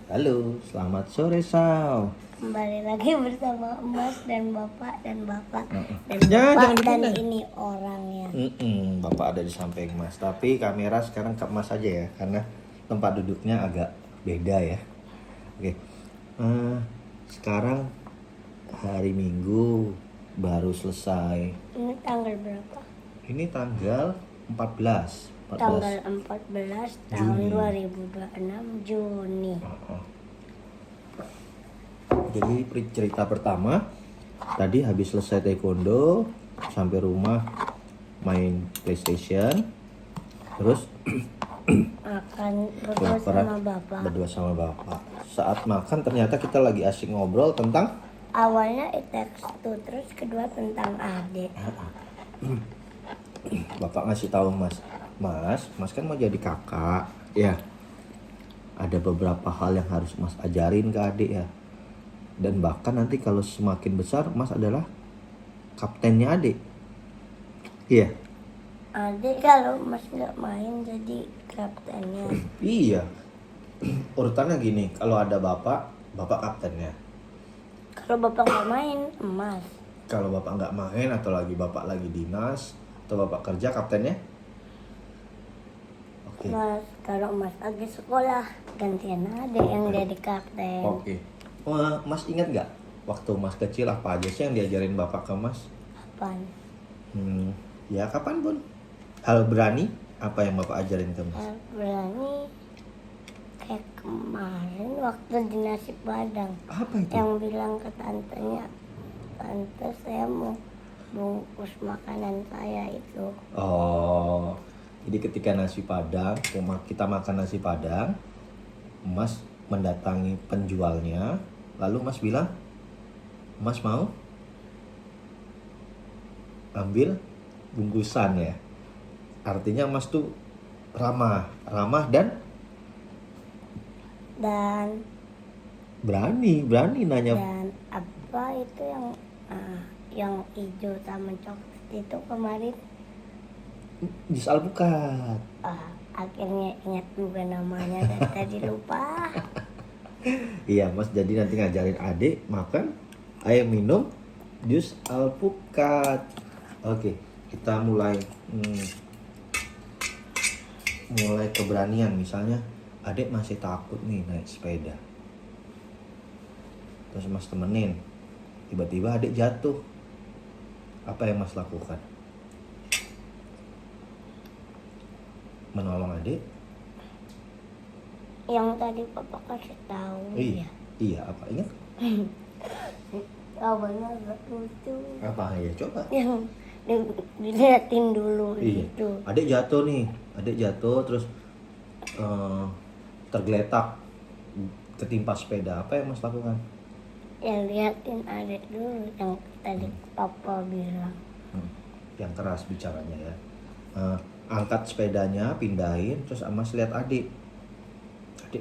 Halo, selamat sore Sal. Kembali lagi bersama Mas dan Bapak dan Jangan Bapak dan dipindah. ini orangnya. Bapak ada di samping Mas, tapi kamera sekarang ke Mas aja ya, karena tempat duduknya agak beda ya. Oke, sekarang hari Minggu baru selesai. Ini tanggal berapa? Ini tanggal 14. Tanggal 14 tahun Juni. 2026 Juni. Jadi cerita pertama, tadi habis selesai taekwondo, sampai rumah main PlayStation, terus Akan berdua sama Bapak. berdua sama bapak. Saat makan ternyata kita lagi asik ngobrol tentang Awalnya It Takes Two, terus kedua tentang adik. bapak ngasih tahu mas kan mau jadi kakak ya. Ada beberapa hal yang harus mas ajarin ke adik ya. Dan bahkan nanti kalau semakin besar mas adalah kaptennya adik. Iya. Adik kalau Mas nggak main jadi kaptennya. Iya. Urutannya gini, kalau ada bapak kaptennya. Kalau Bapak nggak main, Mas. Kalau bapak nggak main atau bapak lagi dinas atau bapak kerja, kaptennya? Oke. Mas, kalau Mas lagi sekolah, gantian adik yang jadi kapten. Oke. Mas ingat nggak waktu mas kecil apa aja sih yang diajarin bapak ke mas? Apaan? Ya kapan pun. Hal berani apa yang bapak ajarin ke mas? Berani kayak kemarin waktu di nasi padang Apa itu? yang bilang ke tantenya, tante saya mau bungkus makanan saya itu. Oh, jadi ketika nasi padang, kita makan nasi padang, mas mendatangi penjualnya, lalu mas bilang, mas mau ambil bungkusan ya. Artinya mas tuh ramah dan berani nanya. Dan apa itu yang hijau sama coklat itu kemarin Jus alpukat. akhirnya ingat juga namanya dan tadi lupa. Iya mas, jadi nanti ngajarin adik makan, minum jus alpukat. Oke, kita mulai keberanian. Misalnya adik masih takut nih naik sepeda, terus mas temenin, tiba-tiba adik jatuh, apa yang mas lakukan? Menolong adik? Yang tadi Papa kasih tahu. Iya, apa ingat? Awalnya agak lucu. Apa ya, coba. Yang diliatin dulu Iya. gitu. Adik jatuh terus tergeletak ketimpa sepeda. Apa yang mas lakukan? Ya liatin adik dulu yang tadi Papa bilang. Yang keras bicaranya ya. Angkat sepedanya, pindahin, terus mas lihat adik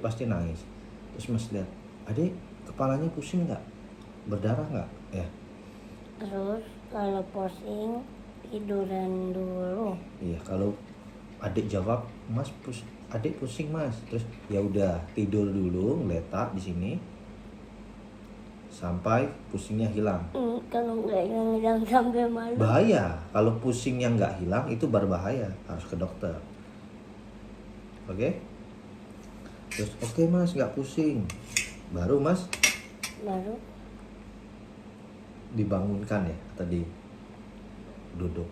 pasti nangis. Terus mas lihat adik kepalanya pusing nggak, berdarah nggak ya. Terus kalau pusing tiduran dulu. Iya, kalau adik jawab adik pusing mas, terus ya udah tidur dulu ngeletak di sini sampai pusingnya hilang. Kalau nggak hilang sampai malam. Bahaya, kalau pusingnya nggak hilang itu berbahaya, harus ke dokter. Oke? Terus oke mas, nggak pusing, baru dibangunkan ya, tadi duduk.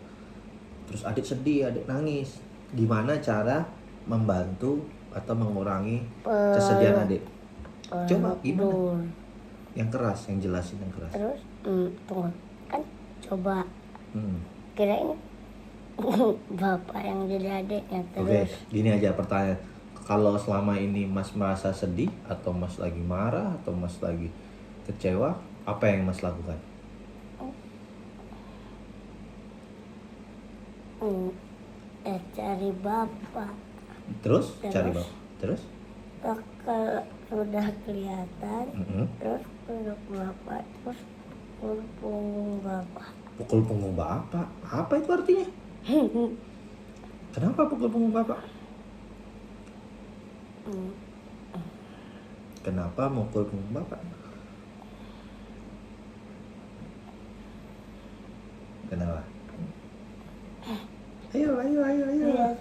Terus adik sedih, adik nangis. Gimana cara membantu atau mengurangi kesedihan adik? Coba gimana? Yang keras, yang jelasin yang keras. Terus tunggu kan coba kirain Bapak yang jadi adiknya. Terus Gini aja pertanyaan. Kalau selama ini mas merasa sedih atau mas lagi marah atau mas lagi kecewa, apa yang mas lakukan? cari Bapak. Terus cari bapak. Terus Kalau sudah kelihatan, terus peluk Bapak, terus pukul punggung Bapak. Pukul punggung bapak? Apa itu artinya? Kenapa pukul punggung bapak? Kenapa mukul punggung bapak? Kenapa? Ayo. Biar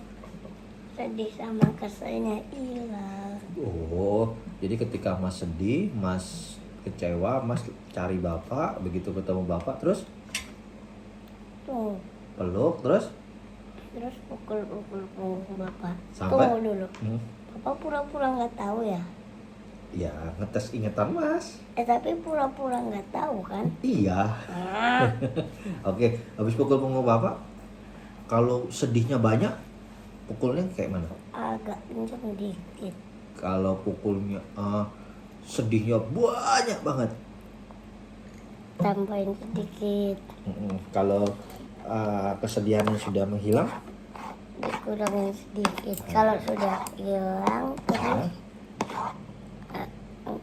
sedih sama keselnya hilang. Oh, jadi ketika Mas sedih, Mas kecewa, Mas cari bapak, begitu ketemu bapak, terus Tuh, peluk, terus terus pukul-pukul punggung bapak. Sampai? Tunggu dulu. hmm, Bapak pura-pura nggak tahu ya? ya ngetes ingatan Mas. Tapi pura-pura nggak tahu kan? Iya. Ah, Oke, habis pukul punggung bapak, kalau sedihnya banyak, pukulnya kayak mana? agak kenceng dikit. Kalau pukulnya sedihnya banyak banget. Tambahin sedikit. Kalau kesedihannya sudah menghilang, Dikurangin sedikit. Kalau sudah hilang, terus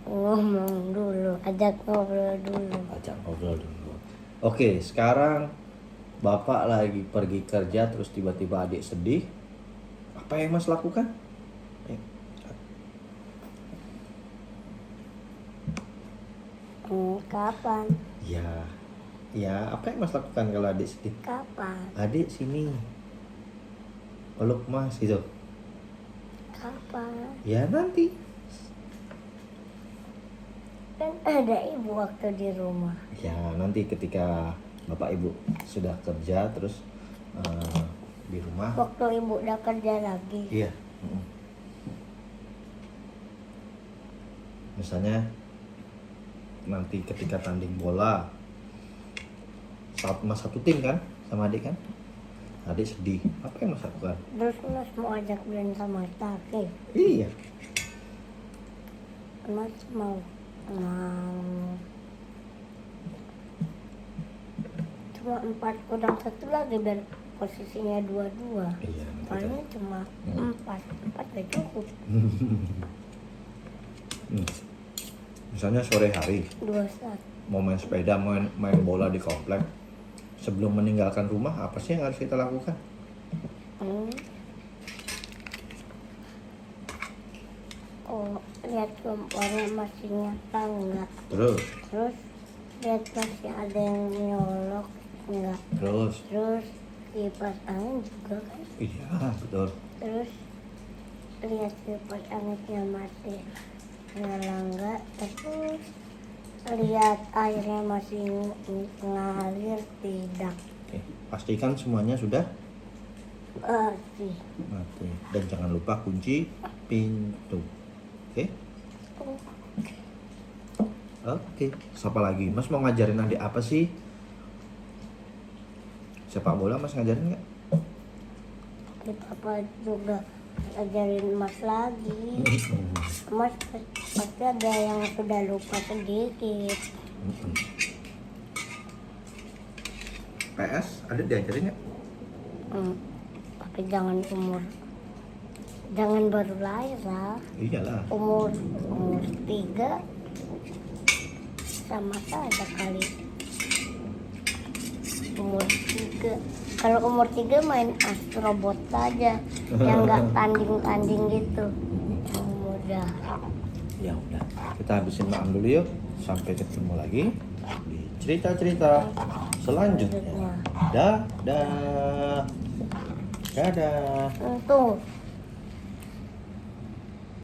ngomong dulu, ajak ngobrol dulu. ajak ngobrol dulu. Oke, sekarang bapak lagi pergi kerja, terus tiba-tiba adik sedih. Apa yang Mas lakukan? Kapan? Ya, apa yang Mas lakukan kalau adik sedih? Kapan? Adik sini, peluk Mas gitu. Kapan? Ya nanti. Kan ada ibu waktu di rumah. Ya nanti ketika bapak ibu sudah kerja, terus di rumah. Waktu ibu udah kerja lagi. Iya. Misalnya nanti ketika tanding bola, Mas satu tim kan sama adik kan, adik sedih, apa yang Mas lakukan? Terus Mas mau ajak main sama Taki. Iya. Mas mau cuma 4 kurang 1 lagi biar posisinya 2-2. Iya. Paling cuma 4 gak cukup. Misalnya sore hari 2-1. mau main sepeda, main bola di komplek, sebelum meninggalkan rumah apa sih yang harus kita lakukan? Oh, lihat kompornya masih nyata enggak? Terus Lihat masih ada yang nyolok enggak? terus Terus kipas angin juga kan? iya betul. Terus lihat kipas anginnya mati nyala enggak? Terus lihat airnya masih ngalir tidak? Oke, pastikan semuanya sudah Sih. mati dan jangan lupa kunci pintu. Oke. Oke, siapa lagi? Mas mau ngajarin adik apa sih? Sepak bola Mas ngajarin nggak? Papa juga ajarin Mas lagi. Mas pasti ada yang sudah lupa sedikit. PS ada diajarin nggak? Tapi jangan baru lahir lah. Iyalah. Umur 3 sama saja kali. Umur 3. Kalau umur 3 main astrobot saja yang nggak tanding-tanding gitu. Mudah. Ya udah, kita habisin makan dulu yuk. Sampai ketemu lagi di cerita-cerita selanjutnya. Dadah. Dadah. Tuh,